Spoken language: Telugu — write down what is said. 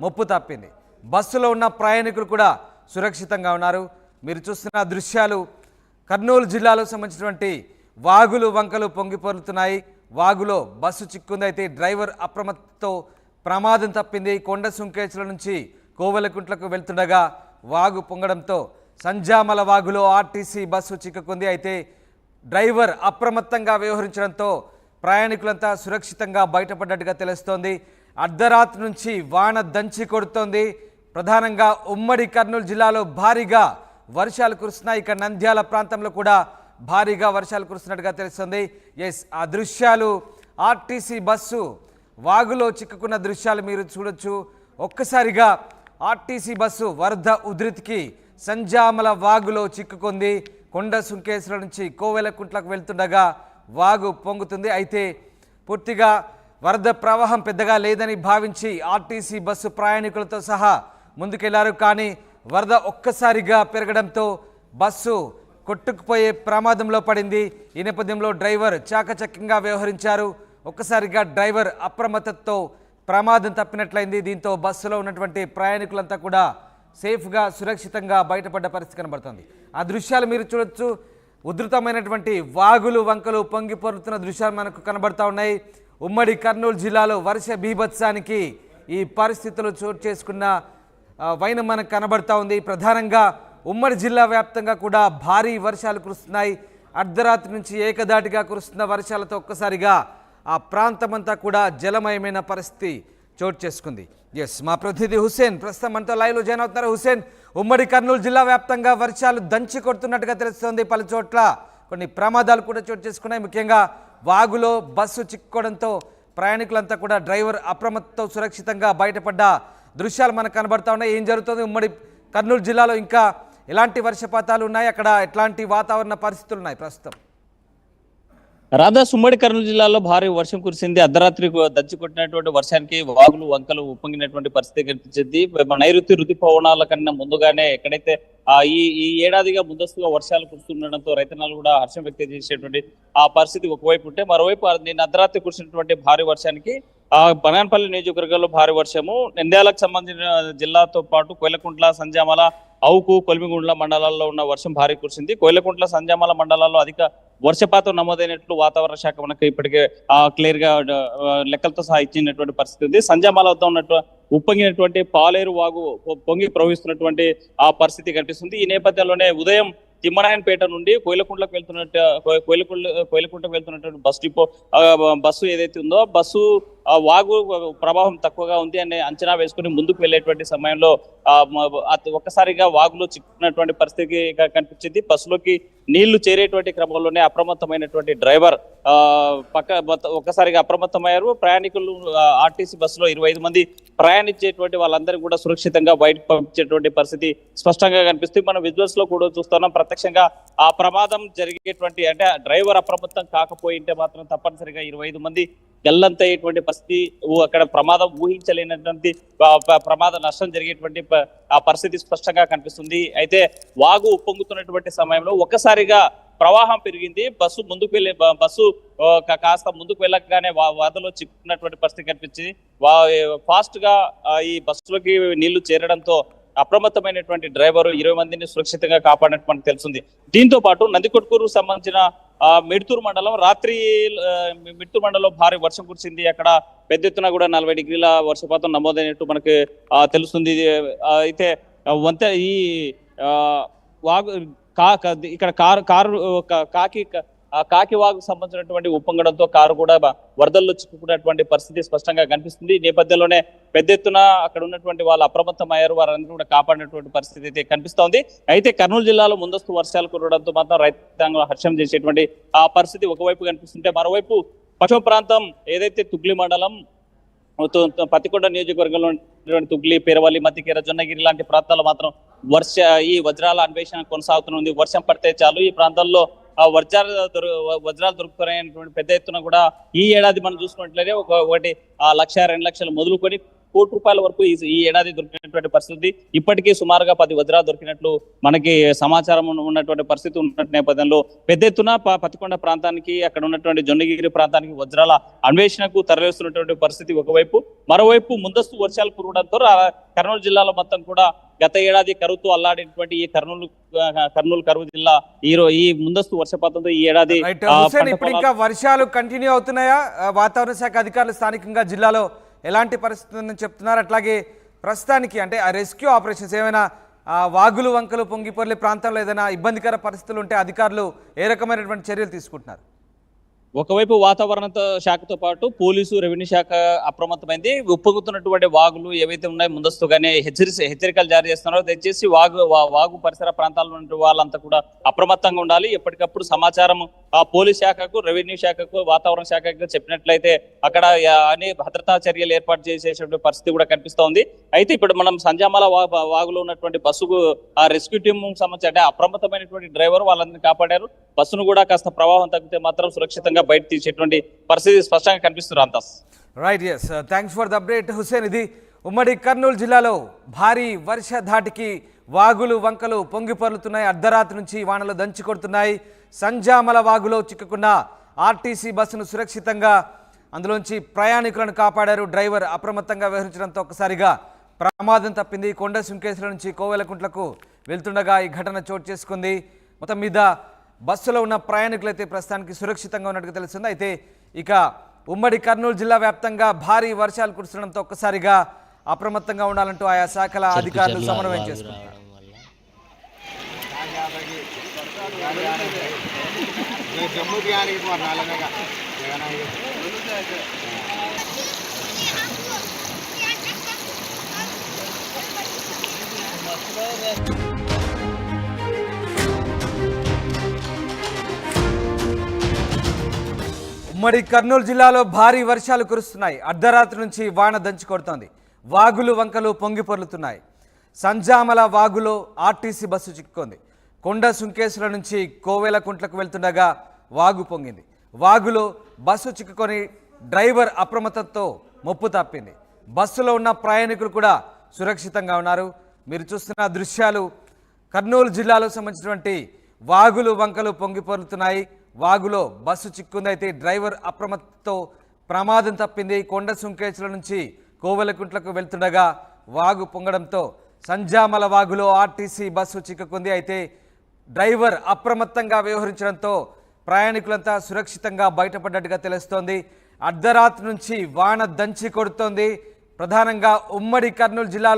ముప్పు తప్పింది. బస్సులో ఉన్న ప్రయాణికులు కూడా సురక్షితంగా ఉన్నారు. మీరు చూస్తున్న దృశ్యాలు కర్నూలు జిల్లాలో సంబంధించినటువంటి వాగులు వంకలు పొంగిపొరులుతున్నాయి. వాగులో బస్సు చిక్కుంది. అయితే డ్రైవర్ అప్రమత్తతో ప్రమాదం తప్పింది. కొండ సుంకేశ్వర నుంచి కోవెలకుంట్లకు వెళ్తుండగా వాగు పొంగడంతో సంజామల వాగులో ఆర్టీసీ బస్సు చిక్కుకుంది. అయితే డ్రైవర్ అప్రమత్తంగా వ్యవహరించడంతో ప్రయాణికులంతా సురక్షితంగా బయటపడ్డట్టుగా తెలుస్తోంది. అర్ధరాత్రి నుంచి వాన దంచి కొడుతోంది. ప్రధానంగా ఉమ్మడి కర్నూలు జిల్లాలో భారీగా వర్షాలు కురుస్తున్నాయి. ఇక నంద్యాల ప్రాంతంలో కూడా భారీగా వర్షాలు కురుస్తున్నట్టుగా తెలుస్తుంది. ఆ దృశ్యాలు ఆర్టీసీ బస్సు వాగులో చిక్కుకున్న దృశ్యాలు మీరు చూడొచ్చు. ఒక్కసారిగా ఆర్టీసీ బస్సు వరద ఉధృతికి సంజామల వాగులో చిక్కుకుంది. కొండ సుంకేశ్వర నుంచి కోవెలకుంట్లకు వెళ్తుండగా వాగు పొంగుతుంది. అయితే పూర్తిగా వరద ప్రవాహం పెద్దగా లేదని భావించి ఆర్టీసీ బస్సు ప్రయాణికులతో సహా ముందుకెళ్లారు. కానీ వరద ఒక్కసారిగా పెరగడంతో బస్సు కొట్టుకుపోయే ప్రమాదంలో పడింది. ఈ నేపథ్యంలో డ్రైవర్ చాకచక్యంగా వ్యవహరించారు. ఒక్కసారిగా డ్రైవర్ అప్రమత్తతో ప్రమాదం తప్పినట్లయింది. దీంతో బస్సులో ఉన్నటువంటి ప్రయాణికులంతా కూడా సేఫ్గా సురక్షితంగా బయటపడ్డ పరిస్థితి కనబడుతుంది. ఆ దృశ్యాలు మీరు చూడొచ్చు. ఉధృతమైనటువంటి వాగులు వంకలు పొంగి పొరుతున్న దృశ్యాలు మనకు కనబడతా ఉన్నాయి. ఉమ్మడి కర్నూలు జిల్లాలో వర్ష బీభత్సానికి ఈ పరిస్థితులు చోటు చేసుకున్న వైనం మనకు కనబడతా ఉంది. ప్రధానంగా ఉమ్మడి జిల్లా వ్యాప్తంగా కూడా భారీ వర్షాలు కురుస్తున్నాయి. అర్ధరాత్రి నుంచి ఏకదాటిగా కురుస్తున్న వర్షాలతో ఒక్కసారిగా ఆ ప్రాంతమంతా కూడా జలమయమైన పరిస్థితి చోటు చేసుకుంది. మా ప్రతినిధి హుసేన్ ప్రస్తుతం మనతో లైవ్లో జాయిన్ అవుతున్నారు. హుసేన్, ఉమ్మడి కర్నూలు జిల్లా వ్యాప్తంగా వర్షాలు దంచి కొడుతున్నట్టుగా తెలుస్తోంది. పలు చోట్ల కొన్ని ప్రమాదాలు కూడా చోటు చేసుకున్నాయి. ముఖ్యంగా వాగులో బస్సు చిక్కుకోవడంతో ప్రయాణికులంతా కూడా డ్రైవర్ అప్రమత్తతో సురక్షితంగా బయటపడ్డ దృశ్యాలు మనకు కనబడతా ఉన్నాయి. ఏం జరుగుతుంది ఉమ్మడి కర్నూలు జిల్లాలో? ఇంకా ఎలాంటి వర్షపాతాలు ఉన్నాయి? అక్కడ ఎట్లాంటి వాతావరణ పరిస్థితులు ఉన్నాయి ప్రస్తుతం? ఉమ్మడి కర్నూలు జిల్లాలో భారీ వర్షం కురిసింది. అర్ధరాత్రి దంచి కొట్టినటువంటి వర్షానికి వాగులు వంకలు ఉప్పొంగినటువంటి పరిస్థితి కనిపించింది. నైరుతి రుతుపవనాల కన్నా ముందుగానే ఎక్కడైతే ఈ ఏడాదిగా ముందస్తుగా వర్షాలు కురుస్తుండడంతో రైతన్నలు కూడా హర్షం వ్యక్తం చేసేటువంటి ఆ పరిస్థితి ఒకవైపు ఉంటే, మరోవైపు నిన్న అర్ధరాత్రి కురిసినటువంటి భారీ వర్షానికి బనాన్పల్లి నియోజకవర్గంలో భారీ వర్షము, నంద్యాలకు సంబంధించిన జిల్లాతో పాటు కోయిలకుంట్ల, సంజామల, అవుకు, కొలిమిగుండ్ల మండలాల్లో ఉన్న వర్షం భారీ కురిసింది. కోయిలకుంట్ల, సంజామల మండలాల్లో అధిక వర్షపాతం నమోదైనట్లు వాతావరణ శాఖ మనకు ఇప్పటికే క్లియర్ గా లెక్కలతో సహా ఇచ్చినటువంటి పరిస్థితి ఉంది. సంజామాల వద్ద ఉన్నట్టు ఉప్పొంగినటువంటి పాలేరు వాగు పొంగి ప్రవహిస్తున్నటువంటి ఆ పరిస్థితి కనిపిస్తుంది. ఈ నేపథ్యంలోనే ఉదయం తిమ్మనాయనపేట నుండి కోయిలకుంట్లకు వెళ్తున్నటువంటి బస్సు ఏదైతే ఉందో బస్సు వాగు ప్రభావం తక్కువగా ఉంది అని అంచనా వేసుకుని ముందుకు వెళ్ళేటువంటి సమయంలో ఒక్కసారిగా వాగులో చిక్కున్నటువంటి పరిస్థితి కనిపించింది. బస్సులోకి నీళ్లు చేరేటువంటి క్రమంలోనే అప్రమత్తమైనటువంటి డ్రైవర్ ఒక్కసారిగా అప్రమత్తమయ్యారు. ప్రయాణికులు ఆర్టీసీ బస్సులో 25 మంది ప్రయాణించేటువంటి వాళ్ళందరినీ కూడా సురక్షితంగా బయటకు పంపించేటువంటి పరిస్థితి స్పష్టంగా కనిపిస్తుంది. మనం విజువల్స్ లో కూడా చూస్తున్నాం. ప్రత్యక్షంగా ఆ ప్రమాదం జరిగేటువంటి అంటే డ్రైవర్ అప్రమత్తం కాకపోయింటే మాత్రం తప్పనిసరిగా 25 మంది గల్లంతయ్యేటువంటి పరిస్థితి, అక్కడ ప్రమాదం ఊహించలేనటువంటి ప్రమాద నష్టం జరిగేటువంటి ఆ పరిస్థితి స్పష్టంగా కనిపిస్తుంది. అయితే వాగు ఉప్పొంగుతున్నటువంటి సమయంలో ఒక్కసారిగా ప్రవాహం పెరిగింది. బస్సు కాస్త ముందుకు వెళ్ళగానే వరదలో చిక్కున్నటువంటి పరిస్థితి కనిపించింది. ఫాస్ట్ గా ఈ బస్సులోకి నీళ్లు చేరడంతో అప్రమత్తమైనటువంటి డ్రైవర్ 20 మందిని సురక్షితంగా కాపాడినట్టు మనకు తెలుస్తుంది. దీంతో పాటు నందికొట్కూరు సంబంధించిన మిడ్తూరు మండలంలో భారీ వర్షం కురిసింది. అక్కడ పెద్ద ఎత్తున కూడా 40 డిగ్రీల వర్షపాతం నమోదైనట్టు మనకు తెలుస్తుంది. అయితే ఈ వాగు ఇక్కడ కాకి వాగుకు సంబంధించినటువంటి ఉప్పొంగడంతో కారు కూడా వరదల్లో చిక్కుకున్నటువంటి పరిస్థితి స్పష్టంగా కనిపిస్తుంది. ఈ నేపథ్యంలోనే పెద్ద ఎత్తున అక్కడ ఉన్నటువంటి వాళ్ళు అప్రమత్తమయ్యారు. వారందరూ కూడా కాపాడినటువంటి పరిస్థితి అయితే కనిపిస్తోంది. అయితే కర్నూలు జిల్లాలో ముందస్తు వర్షాలు కురవడంతో మాత్రం రైతాంగం హర్షం చేసేటువంటి ఆ పరిస్థితి ఒకవైపు కనిపిస్తుంటే, మరోవైపు పశ్చిమ ప్రాంతం ఏదైతే తుగ్లి మండలం, పత్తికొండ నియోజకవర్గంలో తుగ్లి, పేరవల్లి, మత్తికేర, జొన్నగిరి లాంటి ప్రాంతాల్లో మాత్రం ఈ వజ్రాల అన్వేషణ కొనసాగుతుంది. వర్షం పడితే చాలు ఈ ప్రాంతాల్లో వజ్రాలు దొరుకుతాయనేటువంటి పెద్ద ఎత్తున కూడా ఈ ఏడాది మనం చూసుకున్నట్లయితే ఒకటి 1,00,000, 2 లక్షలు మొదలుకొని కోటి రూపాయల వరకు ఈ ఏడాది దొరికినటువంటి పరిస్థితి. ఇప్పటికీ సుమారుగా 10 వజ్రాలు దొరికినట్లు మనకి సమాచారం ఉన్నటువంటి పరిస్థితి ఉన్న నేపథ్యంలో పెద్ద ఎత్తున పతికొండ ప్రాంతానికి, అక్కడ ఉన్నటువంటి జొన్నగిరి ప్రాంతానికి వజ్రాల అన్వేషణకు తరలిస్తున్నటువంటి పరిస్థితి ఒకవైపు. మరోవైపు ముందస్తు వర్షాలు కురవడంతో కర్నూలు జిల్లాలో మొత్తం కూడా గత ఏడాది కరువుతో అల్లాడినటువంటి ఈ కర్నూలు కరువు జిల్లా ఈ ముందస్తు వర్షపాతంతో ఈ ఏడాది ఇప్పుడు ఇంకా వర్షాలు కంటిన్యూ అవుతున్నాయా? వాతావరణ శాఖ అధికారులు స్థానికంగా జిల్లాలో ఎలాంటి పరిస్థితి ఉందని చెప్తున్నారు? అట్లాగే ప్రస్తుతానికి అంటే ఆ రెస్క్యూ ఆపరేషన్స్ ఏమైనా వాగులు వంకలు పొంగిపొర్లే ప్రాంతాల్లో ఏదైనా ఇబ్బందికర పరిస్థితులు ఉంటే అధికారులు ఏ రకమైనటువంటి చర్యలు తీసుకుంటున్నారు? ఒకవైపు వాతావరణ శాఖతో పాటు పోలీసు, రెవెన్యూ శాఖ అప్రమత్తమైంది. ఉప్పొంగుతున్నటువంటి వాగులు ఏవైతే ఉన్నాయో ముందస్తుగానే హెచ్చరికలు జారీ చేస్తున్నారో దయచేసి వాగు పరిసర ప్రాంతాల్లో ఉన్న వాళ్ళంతా కూడా అప్రమత్తంగా ఉండాలి. ఎప్పటికప్పుడు సమాచారం పోలీస్ శాఖకు, రెవెన్యూ శాఖకు, వాతావరణ శాఖకు చెప్పినట్లయితే అక్కడ అనే భద్రతా చర్యలు ఏర్పాటు చేసేటువంటి పరిస్థితి కూడా కనిపిస్తోంది. అయితే ఇప్పుడు మనం సంజామాల వాగులో ఉన్నటువంటి బస్సుకు ఆ రెస్క్యూ టీం సంబంధించి అంటే అప్రమత్తమైనటువంటి డ్రైవర్ వాళ్ళందరినీ కాపాడారు. బస్సును కూడా కాస్త ప్రవాహం తగ్గితే మాత్రం సురక్షితంగా బయట తీసేటువంటి పరిస్థితి స్పష్టంగా కనిపిస్తుంది. అంతాస్ right, yes, thanks for the update Hussain. ఇది ఉమ్మడి కర్నూలు జిల్లాలో భారీ వర్ష ధాటికి వాగులు వంకలు పొంగి పొర్లుతున్నాయి. అర్ధరాత్రి నుంచి వానలు దంచి కొడుతున్నాయి. సంజామల వాగులో చిక్కుకున్న ఆర్టీసీ బస్సును సురక్షితంగా అందులోంచి ప్రయాణికులను కాపాడారు. డ్రైవర్ అప్రమత్తంగా వ్యవహరించడంతో ఒక్కసారిగా ప్రమాదం తప్పింది. కొండ సుంకేశ్వర నుంచి కోవెలకుంట్లకు వెళ్తుండగా ఈ ఘటన చోటు చేసుకుంది. మొత్తం మీద బస్సులో ఉన్న ప్రయాణికులైతే ప్రస్తుతానికి సురక్షితంగా ఉన్నట్టుగా తెలుస్తుంది. అయితే ఇక ఉమ్మడి కర్నూలు జిల్లా వ్యాప్తంగా భారీ వర్షాలు కురుస్తుండడంతో ఒక్కసారిగా అప్రమత్తంగా ఉండాలంటూ ఆయా శాఖల అధికారులు సమన్వయం చేసుకుంటున్నారు. ఉమ్మడి కర్నూలు జిల్లాలో భారీ వర్షాలు కురుస్తున్నాయి. అర్ధరాత్రి నుంచి వాన దంచి కొడుతోంది. వాగులు వంకలు పొంగి పొర్లుతున్నాయి. సంజామల వాగులో ఆర్టీసీ బస్సు చిక్కుకుంది. కొండ సుంకేశ్వర నుంచి కోవెలకుంట్లకు వెళ్తుండగా వాగు పొంగింది. వాగులో బస్సు చిక్కుకొని డ్రైవర్ అప్రమత్తతో ముప్పు తప్పింది. బస్సులో ఉన్న ప్రయాణికులు కూడా సురక్షితంగా ఉన్నారు. మీరు చూస్తున్న దృశ్యాలు కర్నూలు జిల్లాలో సంబంధించినటువంటి వాగులు వంకలు పొంగి పొర్లుతున్నాయి. వాగులో బస్సు చిక్కుంది. అయితే డ్రైవర్ అప్రమత్తతో ప్రమాదం తప్పింది. కొండ సుంకేశ్వర నుంచి కోవెలకుంట్లకు వెళ్తుండగా వాగు పొంగడంతో సంజామల వాగులో ఆర్టీసీ బస్సు చిక్కుకుంది. అయితే డ్రైవర్ అప్రమత్తంగా వ్యవహరించడంతో ప్రయాణికులంతా సురక్షితంగా బయటపడ్డట్టుగా తెలుస్తోంది. అర్ధరాత్రి నుంచి వాన దంచి కొడుతోంది. ప్రధానంగా ఉమ్మడి కర్నూలు జిల్లాలో